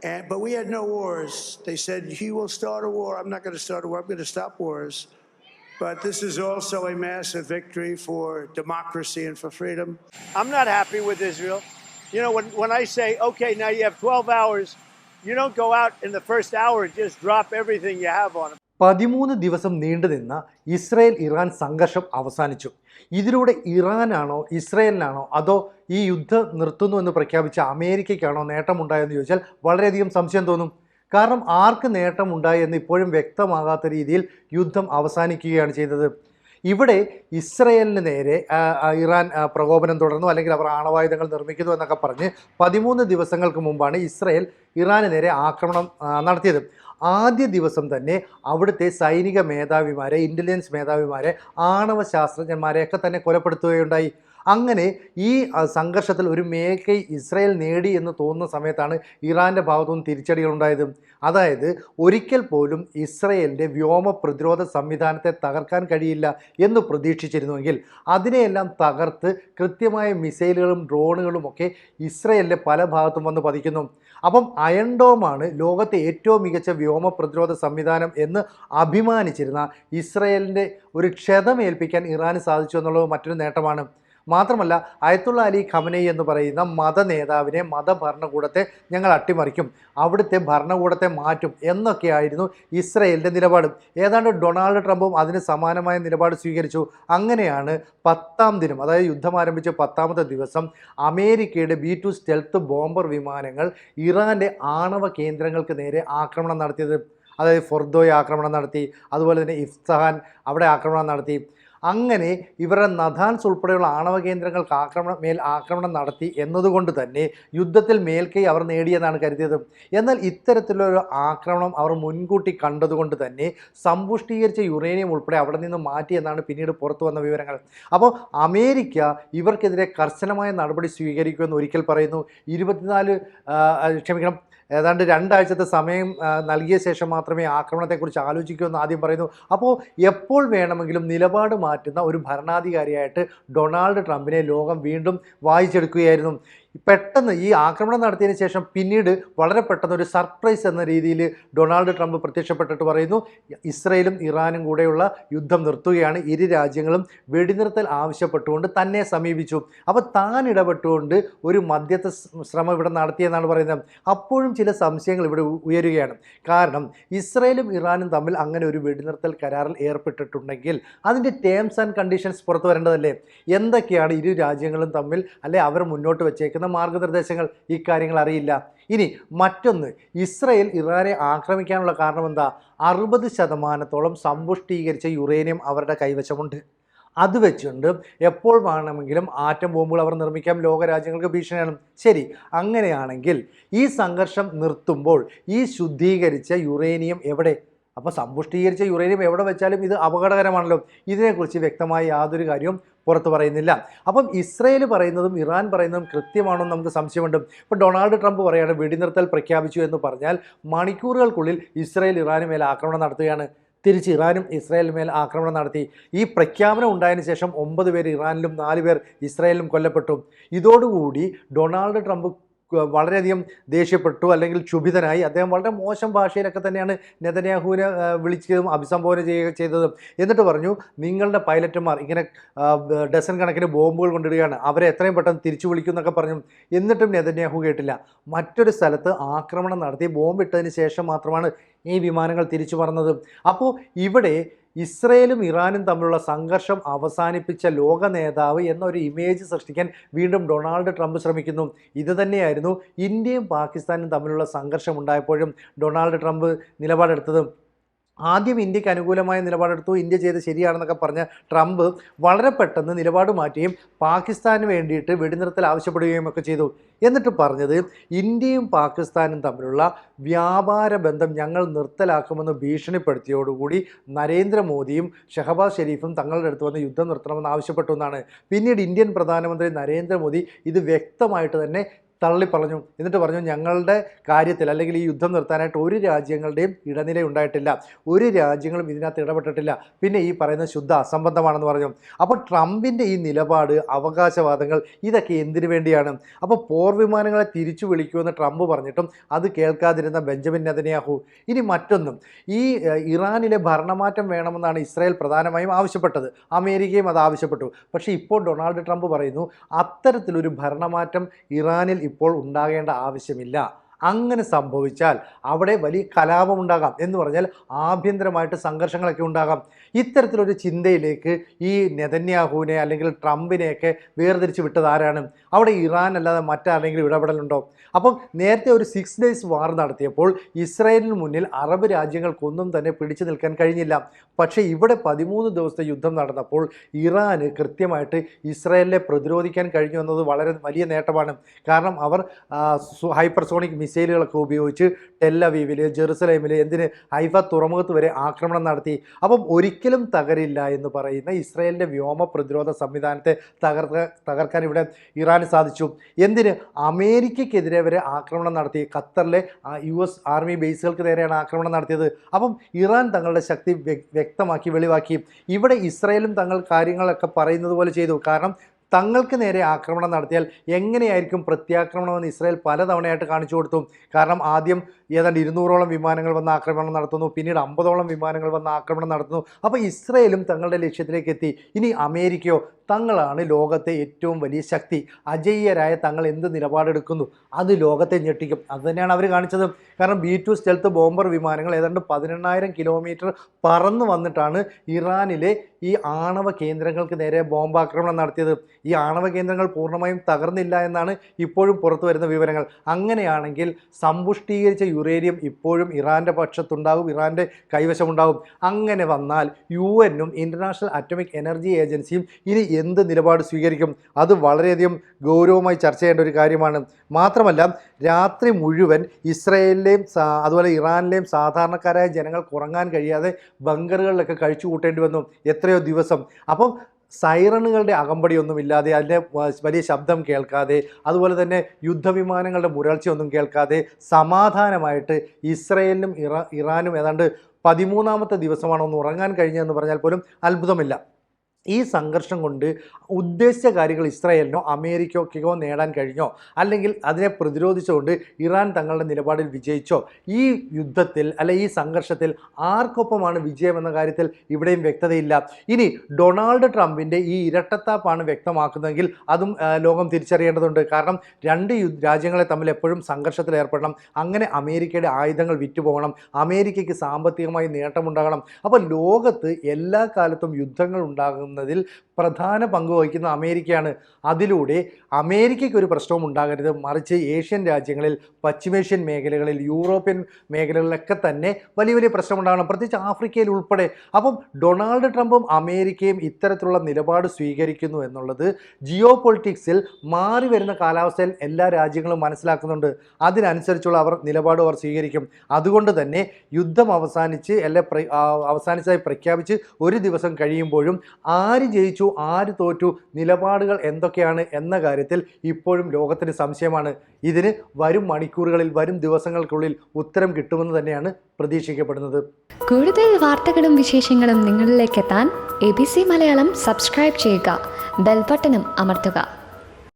But we had no wars. They said, he will start a war. I'm not going to start a war. I'm going to stop wars. But this is also a massive victory for democracy and for freedom. I'm not happy with Israel. You know, when I say, okay, now you have 12 hours, you don't go out in the first hour and just drop everything you have on them. 13 ദിവസം നീണ്ടുനിന്ന Israel Iran സംഘർഷം അവസാനിച്ചു. ഇതിലൂടെ ഇറാനാണോ ഇസ്രായേലിനാണോ അതോ ഈ യുദ്ധം നിർത്തുന്നു എന്ന് പ്രഖ്യാപിച്ച അമേരിക്കയ്ക്കാണോ നേട്ടമുണ്ടായെന്ന് ചോദിച്ചാൽ വളരെയധികം സംശയം തോന്നും. കാരണം ആർക്ക് നേട്ടമുണ്ടായി എന്ന് ഇപ്പോഴും വ്യക്തമാകാത്ത രീതിയിൽ യുദ്ധം അവസാനിക്കുകയാണ് ചെയ്തത്. ഇവിടെ ഇസ്രയേലിന് നേരെ ഇറാൻ പ്രകോപനം തുടർന്നു, അല്ലെങ്കിൽ അവർ ആണവായുധങ്ങൾ നിർമ്മിക്കുന്നു എന്നൊക്കെ പറഞ്ഞ് 13 ദിവസങ്ങൾക്ക് മുമ്പാണ് ഇസ്രയേൽ ഇറാന് നേരെ ആക്രമണം നടത്തിയത്. ആദ്യ ദിവസം തന്നെ അവിടുത്തെ സൈനിക മേധാവിമാരെ, ഇൻ്റലിജൻസ് മേധാവിമാരെ, ആണവ ശാസ്ത്രജ്ഞന്മാരെയൊക്കെ തന്നെ കൊലപ്പെടുത്തുകയുണ്ടായി. അങ്ങനെ ഈ സംഘർഷത്തിൽ ഒരു മേൽക്കൈ ഇസ്രായേൽ നേടി എന്ന് തോന്നുന്ന സമയത്താണ് ഇറാൻ്റെ ഭാഗത്തുനിന്ന് തിരിച്ചടികളുണ്ടായത്. അതായത് ഒരിക്കൽ പോലും ഇസ്രായേലിൻ്റെ വ്യോമ പ്രതിരോധ സംവിധാനത്തെ തകർക്കാൻ കഴിയില്ല എന്ന് പ്രതീക്ഷിച്ചിരുന്നുവെങ്കിൽ അതിനെയെല്ലാം തകർത്ത് കൃത്യമായ മിസൈലുകളും ഡ്രോണുകളും ഒക്കെ ഇസ്രായേലിൻ്റെ പല ഭാഗത്തും വന്ന് പതിക്കുന്നു. അപ്പം അയൺ ഡോമാണ് ലോകത്തെ ഏറ്റവും മികച്ച വ്യോമ പ്രതിരോധ സംവിധാനം എന്ന് അഭിമാനിച്ചിരുന്ന ഇസ്രായേലിൻ്റെ ഒരു ക്ഷതമേൽപ്പിക്കാൻ ഇറാന് സാധിച്ചു എന്നുള്ളത് മറ്റൊരു നേട്ടമാണ്. മാത്രമല്ല, അയത്തുള്ള അലി ഖമനൈ എന്ന് പറയുന്ന മത നേതാവിനെ, മതഭരണകൂടത്തെ ഞങ്ങൾ അട്ടിമറിക്കും, അവിടുത്തെ ഭരണകൂടത്തെ മാറ്റും എന്നൊക്കെയായിരുന്നു ഇസ്രയേലിൻ്റെ നിലപാട്. ഏതാണ്ട് ഡൊണാൾഡ് ട്രംപും അതിന് സമാനമായ നിലപാട് സ്വീകരിച്ചു. അങ്ങനെയാണ് 10ാം ദിനം, അതായത് യുദ്ധം ആരംഭിച്ച 10ാമത്തെ ദിവസം അമേരിക്കയുടെ B-2 സ്റ്റെൽത്ത് ബോംബർ വിമാനങ്ങൾ ഇറാൻ്റെ ആണവ കേന്ദ്രങ്ങൾക്ക് നേരെ ആക്രമണം നടത്തിയത്. അതായത് ഫൊർദോയെ ആക്രമണം നടത്തി, അതുപോലെ തന്നെ ഇഫ്തഹാൻ അവിടെ ആക്രമണം നടത്തി. അങ്ങനെ ഇവരുടെ നഥാൻസ് ഉൾപ്പെടെയുള്ള ആണവ കേന്ദ്രങ്ങൾക്ക് ആക്രമണം നടത്തി എന്നതുകൊണ്ട് തന്നെ യുദ്ധത്തിൽ മേൽക്കൈ അവർ നേടിയെന്നാണ് കരുതിയത്. എന്നാൽ ഇത്തരത്തിലൊരു ആക്രമണം അവർ മുൻകൂട്ടി കണ്ടതുകൊണ്ട് തന്നെ സമ്പുഷ്ടീകരിച്ച യുറേനിയം ഉൾപ്പെടെ അവിടെ നിന്ന് മാറ്റിയെന്നാണ് പിന്നീട് പുറത്തു വന്ന വിവരങ്ങൾ. അപ്പോൾ അമേരിക്ക ഇവർക്കെതിരെ കർശനമായ നടപടി സ്വീകരിക്കുമെന്ന് ഒരിക്കൽ പറയുന്നു. ഏതാണ്ട് 2 ആഴ്ചത്തെ സമയം നൽകിയ ശേഷം മാത്രമേ ആക്രമണത്തെക്കുറിച്ച് ആലോചിക്കൂ എന്ന് ആദ്യം പറയുന്നു. അപ്പോൾ എപ്പോൾ വേണമെങ്കിലും നിലപാട് മാറ്റുന്ന ഒരു ഭരണാധികാരിയായിട്ട് ഡൊണാൾഡ് ട്രംപിനെ ലോകം വീണ്ടും വായിച്ചെടുക്കുകയായിരുന്നു. പെട്ടെന്ന് ഈ ആക്രമണം നടത്തിയതിന് ശേഷം പിന്നീട് വളരെ പെട്ടെന്ന് ഒരു സർപ്രൈസ് എന്ന രീതിയിൽ ഡൊണാൾഡ് ട്രംപ് പ്രത്യക്ഷപ്പെട്ടിട്ട് പറയുന്നു, ഇസ്രയേലും ഇറാനും കൂടെയുള്ള യുദ്ധം നിർത്തുകയാണ്, ഇരു രാജ്യങ്ങളും വെടിനിർത്തൽ ആവശ്യപ്പെട്ടുകൊണ്ട് തന്നെ സമീപിച്ചു. അപ്പോൾ താൻ ഇടപെട്ടുകൊണ്ട് ഒരു മധ്യസ്ഥ ശ്രമം ഇവിടെ നടത്തിയെന്നാണ് പറയുന്നത്. അപ്പോഴും ചില സംശയങ്ങൾ ഇവിടെ ഉയരുകയാണ്. കാരണം ഇസ്രയേലും ഇറാനും തമ്മിൽ അങ്ങനെ ഒരു വെടിനിർത്തൽ കരാറിൽ ഏർപ്പെട്ടിട്ടുണ്ടെങ്കിൽ അതിൻ്റെ ടേംസ് ആൻഡ് കണ്ടീഷൻസ് പുറത്തു വരേണ്ടതല്ലേ? എന്തൊക്കെയാണ് ഇരു രാജ്യങ്ങളും തമ്മിൽ അല്ലെ അവർ മുന്നോട്ട് വെച്ചേക്കുന്നത് മാർഗനിർദ്ദേശങ്ങൾ? ഇക്കാര്യങ്ങൾ അറിയില്ല. ഇനി മറ്റൊന്ന്, ഇസ്രയേൽ ഇറാനെ ആക്രമിക്കാനുള്ള കാരണം എന്താ? 60% സമ്പുഷ്ടീകരിച്ച യുറേനിയം അവരുടെ കൈവശമുണ്ട്. അത് വെച്ചുകൊണ്ട് എപ്പോൾ വേണമെങ്കിലും ആറ്റം ബോംബുകൾ അവർ നിർമ്മിക്കാം, ലോകരാജ്യങ്ങൾക്ക് ഭീഷണിയാണ്. ശരി, അങ്ങനെയാണെങ്കിൽ ഈ സംഘർഷം നിർത്തുമ്പോൾ ഈ ശുദ്ധീകരിച്ച യുറേനിയം എവിടെ? അപ്പോൾ സമ്പുഷ്ടീകരിച്ച യുറേനിയം എവിടെ വെച്ചാലും ഇത് അപകടകരമാണല്ലോ. ഇതിനെക്കുറിച്ച് വ്യക്തമായ യാതൊരു കാര്യവും പുറത്ത് പറയുന്നില്ല. അപ്പം ഇസ്രയേൽ പറയുന്നതും ഇറാൻ പറയുന്നതും കൃത്യമാണോ എന്ന് നമുക്ക് സംശയമുണ്ട്. ഇപ്പോൾ ഡൊണാൾഡ് ട്രംപ് പറയുകയാണ് വെടിനിർത്തൽ പ്രഖ്യാപിച്ചു എന്ന് പറഞ്ഞാൽ മണിക്കൂറുകൾക്കുള്ളിൽ ഇസ്രയേൽ ഇറാന് മേൽ ആക്രമണം നടത്തുകയാണ്. തിരിച്ച് ഇറാനും ഇസ്രായേലിന് മേൽ ആക്രമണം നടത്തി. ഈ പ്രഖ്യാപനം ഉണ്ടായതിനു ശേഷം 9 പേർ ഇറാനിലും 4 പേർ ഇസ്രായേലിലും കൊല്ലപ്പെട്ടു. ഇതോടുകൂടി ഡൊണാൾഡ് ട്രംപ് വളരെയധികം ദേഷ്യപ്പെട്ടു, അല്ലെങ്കിൽ ക്ഷുഭിതനായി. അദ്ദേഹം വളരെ മോശം ഭാഷയിലൊക്കെ തന്നെയാണ് നെതന്യാഹുവിനെ വിളിച്ചതും അഭിസംബോധന ചെയ്യുക ചെയ്തതും. എന്നിട്ട് പറഞ്ഞു, നിങ്ങളുടെ പൈലറ്റുമാർ ഇങ്ങനെ ഡസൻ കണക്കിന് ബോംബുകൾ കൊണ്ടിടുകയാണ്, അവരെ എത്രയും പെട്ടെന്ന് തിരിച്ചു വിളിക്കും എന്നൊക്കെ പറഞ്ഞു. എന്നിട്ടും നെതന്യാഹു കേട്ടില്ല. മറ്റൊരു സ്ഥലത്ത് ആക്രമണം നടത്തി ബോംബിട്ടതിന് ശേഷം മാത്രമാണ് ഈ വിമാനങ്ങൾ തിരിച്ചു പറന്നത്. അപ്പോൾ ഇവിടെ ഇസ്രയേലും ഇറാനും തമ്മിലുള്ള സംഘർഷം അവസാനിപ്പിച്ച ലോക നേതാവ് എന്നൊരു ഇമേജ് സൃഷ്ടിക്കാൻ വീണ്ടും ഡൊണാൾഡ് ട്രംപ് ശ്രമിക്കുന്നു. ഇത് തന്നെയായിരുന്നു ഇന്ത്യയും പാകിസ്ഥാനും തമ്മിലുള്ള സംഘർഷം ഉണ്ടായപ്പോഴും ഡൊണാൾഡ് ട്രംപ് നിലപാടെടുത്തത്. ആദ്യം ഇന്ത്യക്ക് അനുകൂലമായ നിലപാടെടുത്തു, ഇന്ത്യ ചെയ്ത് ശരിയാണെന്നൊക്കെ പറഞ്ഞ ട്രംപ് വളരെ പെട്ടെന്ന് നിലപാട് മാറ്റുകയും പാകിസ്ഥാന് വേണ്ടിയിട്ട് വെടിനിർത്തൽ ആവശ്യപ്പെടുകയും ഒക്കെ ചെയ്തു. എന്നിട്ട് പറഞ്ഞത് ഇന്ത്യയും പാകിസ്ഥാനും തമ്മിലുള്ള വ്യാപാര ബന്ധം ഞങ്ങൾ നിർത്തലാക്കുമെന്ന് ഭീഷണിപ്പെടുത്തിയോടുകൂടി നരേന്ദ്രമോദിയും ഷഹബാസ് ഷെരീഫും തങ്ങളുടെ അടുത്ത് വന്ന് യുദ്ധം നിർത്തണമെന്ന് ആവശ്യപ്പെട്ടു എന്നാണ്. പിന്നീട് ഇന്ത്യൻ പ്രധാനമന്ത്രി നരേന്ദ്രമോദി ഇത് വ്യക്തമായിട്ട് തന്നെ തള്ളിപ്പറഞ്ഞു. എന്നിട്ട് പറഞ്ഞു, ഞങ്ങളുടെ കാര്യത്തിൽ അല്ലെങ്കിൽ ഈ യുദ്ധം നിർത്താനായിട്ട് ഒരു രാജ്യങ്ങളുടെയും ഇടനില ഉണ്ടായിട്ടില്ല, ഒരു രാജ്യങ്ങളും ഇതിനകത്ത് ഇടപെട്ടിട്ടില്ല, പിന്നെ ഈ പറയുന്ന ശുദ്ധ അസംബന്ധമാണെന്ന് പറഞ്ഞു. അപ്പോൾ ട്രംപിൻ്റെ ഈ നിലപാട്, അവകാശവാദങ്ങൾ, ഇതൊക്കെ എന്തിനു വേണ്ടിയാണ്? അപ്പോൾ പോർ വിമാനങ്ങളെ തിരിച്ചു വിളിക്കുമെന്ന് ട്രംപ് പറഞ്ഞിട്ടും അത് കേൾക്കാതിരുന്ന ബെഞ്ചമിൻ നെതന്യാഹു. ഇനി മറ്റൊന്നും, ഈ ഇറാനിലെ ഭരണമാറ്റം വേണമെന്നാണ് ഇസ്രായേൽ പ്രധാനമായും ആവശ്യപ്പെട്ടത്, അമേരിക്കയും അത് ആവശ്യപ്പെട്ടു. പക്ഷേ ഇപ്പോൾ ഡൊണാൾഡ് ട്രംപ് പറയുന്നു അത്തരത്തിലൊരു ഭരണമാറ്റം ഇറാനിൽ ഇപ്പോൾ ഉണ്ടാകേണ്ട ആവശ്യമില്ല. അങ്ങനെ സംഭവിച്ചാൽ അവിടെ വലിയ കലാപമുണ്ടാകാം, എന്ന് പറഞ്ഞാൽ ആഭ്യന്തരമായിട്ട് സംഘർഷങ്ങളൊക്കെ ഉണ്ടാകാം. ഇത്തരത്തിലൊരു ചിന്തയിലേക്ക് ഈ നെതന്യാഹുവിനെ അല്ലെങ്കിൽ ട്രംപിനെയൊക്കെ വേർതിരിച്ച് വിട്ടത് ആരാണ്? അവിടെ ഇറാൻ അല്ലാതെ മറ്റാരെങ്കിലും ഇടപെടലുണ്ടോ? അപ്പം നേരത്തെ ഒരു 6 days വാർ നടത്തിയപ്പോൾ ഇസ്രായേലിന് മുന്നിൽ അറബ് രാജ്യങ്ങൾക്കൊന്നും തന്നെ പിടിച്ചു നിൽക്കാൻ കഴിഞ്ഞില്ല. പക്ഷേ ഇവിടെ 13 ദിവസത്തെ യുദ്ധം നടന്നപ്പോൾ ഇറാന് കൃത്യമായിട്ട് ഇസ്രായേലിനെ പ്രതിരോധിക്കാൻ കഴിഞ്ഞു എന്നത് വളരെ വലിയ നേട്ടമാണ്. കാരണം അവർ ഹൈപ്പർസോണിക് മിസൈലുകളൊക്കെ ഉപയോഗിച്ച് ടെല്ലവീവിൽ, ജെറുസലേമിൽ, ഹൈഫ തുറമുഖത്ത് വരെ ആക്രമണം നടത്തി. അപ്പം ഒരിക്കലും തകരില്ല എന്ന് പറയുന്ന ഇസ്രായേലിൻ്റെ വ്യോമ പ്രതിരോധ സംവിധാനത്തെ തകർക്കാൻ ഇവിടെ ഇറാന് സാധിച്ചു. അമേരിക്കയ്ക്കെതിരെ വരെ ആക്രമണം നടത്തി. ഖത്തറിലെ US ആർമി ബേസുകൾക്ക് നേരെയാണ് ആക്രമണം നടത്തിയത്. അപ്പം ഇറാൻ തങ്ങളുടെ ശക്തി വ്യക്തമാക്കി, വെളിവാക്കി. ഇവിടെ ഇസ്രായേലും തങ്ങൾ കാര്യങ്ങളൊക്കെ പറയുന്നത് പോലെ ചെയ്തു. കാരണം തങ്ങൾക്ക് നേരെ ആക്രമണം നടത്തിയാൽ എങ്ങനെയായിരിക്കും പ്രത്യാക്രമണമെന്ന് ഇസ്രായേൽ പലതവണയായിട്ട് കാണിച്ചു കൊടുത്തു. കാരണം ആദ്യം ഏതാണ്ട് 200ഓളം വിമാനങ്ങൾ വന്ന് ആക്രമണം നടത്തുന്നു, പിന്നീട് 50ഓളം വിമാനങ്ങൾ വന്ന് ആക്രമണം നടത്തുന്നു. അപ്പോൾ ഇസ്രായേലും തങ്ങളുടെ ലക്ഷ്യത്തിലേക്ക് എത്തി. ഇനി അമേരിക്കയോ? തങ്ങളാണ് ലോകത്തെ ഏറ്റവും വലിയ ശക്തി, അജയ്യരായ തങ്ങൾ എന്ത് നിലപാടെടുക്കുന്നു അത് ലോകത്തെ ഞെട്ടിക്കും. അതുതന്നെയാണ് അവർ കാണിച്ചത്. കാരണം B-2 സ്റ്റെൽത്ത് ബോംബർ വിമാനങ്ങൾ ഏതാണ്ട് 18,000 കിലോമീറ്റർ പറന്നു വന്നിട്ടാണ് ഇറാനിലെ ഈ ആണവ കേന്ദ്രങ്ങൾക്ക് നേരെ ബോംബാക്രമണം നടത്തിയത്. ഈ ആണവ കേന്ദ്രങ്ങൾ പൂർണ്ണമായും തകർന്നില്ല എന്നാണ് ഇപ്പോഴും പുറത്തു വരുന്ന വിവരങ്ങൾ. അങ്ങനെയാണെങ്കിൽ സമ്പുഷ്ടീകരിച്ച യുറേനിയം ഇപ്പോഴും ഇറാൻ്റെ പക്ഷത്തുണ്ടാകും, ഇറാൻ്റെ കൈവശമുണ്ടാകും. അങ്ങനെ വന്നാൽ UN-ഉം ഇൻ്റർനാഷണൽ അറ്റോമിക് എനർജി ഏജൻസിയും ഇനി എന്ത് നിലപാട് സ്വീകരിക്കും? അത് വളരെയധികം ഗൗരവമായി ചർച്ച ചെയ്യേണ്ട ഒരു കാര്യമാണ്. മാത്രമല്ല, രാത്രി മുഴുവൻ ഇസ്രായേലിലെയും അതുപോലെ ഇറാനിലെയും സാധാരണക്കാരായ ജനങ്ങൾക്ക് ഉറങ്ങാൻ കഴിയാതെ ബങ്കറുകളിലൊക്കെ കഴിച്ചു കൂട്ടേണ്ടി വന്നു എത്രയോ ദിവസം. അപ്പം സൈറണുകളുടെ അകമ്പടിയൊന്നുമില്ലാതെ, അതിൻ്റെ വലിയ ശബ്ദം കേൾക്കാതെ, അതുപോലെ തന്നെ യുദ്ധവിമാനങ്ങളുടെ മുരൾച്ചയൊന്നും കേൾക്കാതെ സമാധാനമായിട്ട് ഇസ്രായേലിനും ഇറാനും ഏതാണ്ട് 13ാമത്തെ ദിവസമാണ് ഒന്ന് ഉറങ്ങാൻ കഴിഞ്ഞതെന്ന് പറഞ്ഞാൽ പോലും അത്ഭുതമില്ല. ഈ സംഘർഷം കൊണ്ട് ഉദ്ദേശിച്ച കാര്യങ്ങൾ ഇസ്രായേലിനോ അമേരിക്കയ്ക്കോ നേടാൻ കഴിഞ്ഞോ, അല്ലെങ്കിൽ അതിനെ പ്രതിരോധിച്ചുകൊണ്ട് ഇറാൻ തങ്ങളുടെ നിലപാടിൽ വിജയിച്ചോ? ഈ യുദ്ധത്തിൽ ഈ സംഘർഷത്തിൽ ആർക്കൊപ്പമാണ് വിജയം എന്ന കാര്യത്തിൽ ഇവിടെയും വ്യക്തതയില്ല. ഇനി ഡൊണാൾഡ് ട്രംപിൻ്റെ ഈ ഇരട്ടത്താപ്പാണ് വ്യക്തമാക്കുന്നതെങ്കിൽ അതും ലോകം തിരിച്ചറിയേണ്ടതുണ്ട്. കാരണം രണ്ട് രാജ്യങ്ങളെ തമ്മിൽ എപ്പോഴും സംഘർഷത്തിൽ ഏർപ്പെടണം. അങ്ങനെ അമേരിക്കയുടെ ആയുധങ്ങൾ വിറ്റുപോകണം, അമേരിക്കയ്ക്ക് സാമ്പത്തികമായി നേട്ടമുണ്ടാകണം. അപ്പോൾ ലോകത്ത് എല്ലാ കാലത്തും യുദ്ധങ്ങൾ ഉണ്ടാകുന്നതിൽ പ്രധാന പങ്ക് വഹിക്കുന്ന അമേരിക്കയാണ്. അതിലൂടെ അമേരിക്കയ്ക്ക് ഒരു പ്രശ്നവും ഉണ്ടാകരുത്, മറിച്ച് ഏഷ്യൻ രാജ്യങ്ങളിൽ, പശ്ചിമേഷ്യൻ മേഖലകളിൽ, യൂറോപ്യൻ മേഖലകളിലൊക്കെ തന്നെ വലിയ വലിയ പ്രശ്നമുണ്ടാകണം, പ്രത്യേകിച്ച് ആഫ്രിക്കയിൽ ഉൾപ്പെടെ. അപ്പം ഡൊണാൾഡ് ട്രംപും അമേരിക്കയും ഇത്തരത്തിലുള്ള നിലപാട് സ്വീകരിക്കുന്നു എന്നുള്ളത് ജിയോ പൊളിറ്റിക്സിൽ മാറി വരുന്ന കാലാവസ്ഥയിൽ എല്ലാ രാജ്യങ്ങളും മനസ്സിലാക്കുന്നുണ്ട്. അതിനനുസരിച്ചുള്ള നിലപാട് അവർ സ്വീകരിക്കും. അതുകൊണ്ട് തന്നെ യുദ്ധം അവസാനിച്ചതായി പ്രഖ്യാപിച്ച് ഒരു ദിവസം കഴിയുമ്പോഴും ആര് ജയിച്ചു ആര് തോറ്റു, നിലപാടുകൾ എന്തൊക്കെയാണ് എന്ന കാര്യത്തിൽ ഇപ്പോഴും ലോകത്തിന് സംശയമാണ്. ഇതിന് വരും മണിക്കൂറുകളിൽ, വരും ദിവസങ്ങൾക്കുള്ളിൽ ഉത്തരം കിട്ടുമെന്ന് തന്നെയാണ് പ്രതീക്ഷിക്കപ്പെടുന്നത്. കൂടുതൽ വാർത്തകളും വിശേഷങ്ങളും നിങ്ങളിലേക്ക് എത്താൻ ABC മലയാളം സബ്സ്ക്രൈബ് ചെയ്യുക, ബെൽ ബട്ടണും അമർത്തുക.